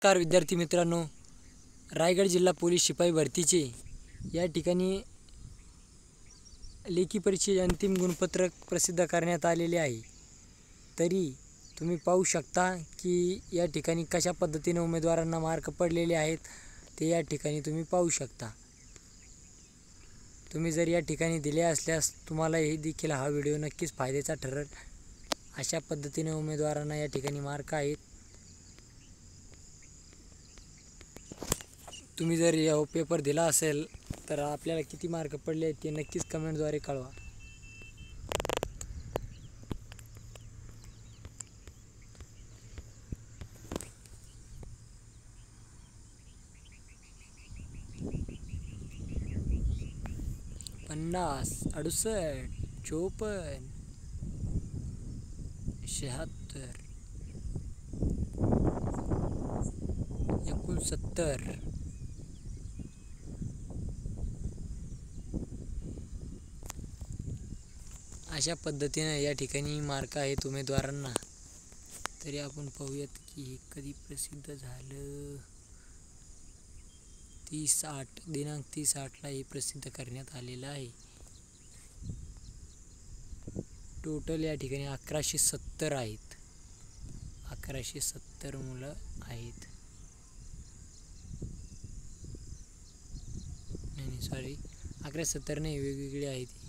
नमस्कार विद्यार्थी मित्रांनो, रायगड जिल्हा पोलीस शिपाई भरतीचे या ठिकाणी लेखी परीक्षेचे अंतिम गुणपत्रक प्रसिद्ध करण्यात आलेले आहे। तरी तुम्ही पाहू शकता की या ठिकाणी कशा पद्धतीने उमेदवारांना मार्क पडलेले आहेत ते या ठिकाणी तुम्ही पाहू शकता। तुम्ही जर या ठिकाणी दिले असल्यास तुम्हाला हे देखील हा व्हिडिओ नक्कीच फायद्याचा ठरेल। अशा पद्धतीने उमेदवारांना या ठिकाणी मार्क आहेत। तुम्ही जर या पेपर दिला असेल तर आपल्याला किती मार्क पडले आहेत ते नक्कीच कमेंटद्वारे कळवा। पन्नास, 68, 54, 76, 69, अशा पद्धतीने या ठिकाणी मार्क आहेत उमेदवारांना। तरी आपण पाहूयात की हे कधी प्रसिद्ध झालं। 30/8 दिनांक 30/8ला हे प्रसिद्ध करण्यात आलेलं आहे। टोटल या ठिकाणी 1170 आहेत। 1170 मुलं आहेत। नाही सॉरी, 1170 नाही, वेगवेगळे आहेत।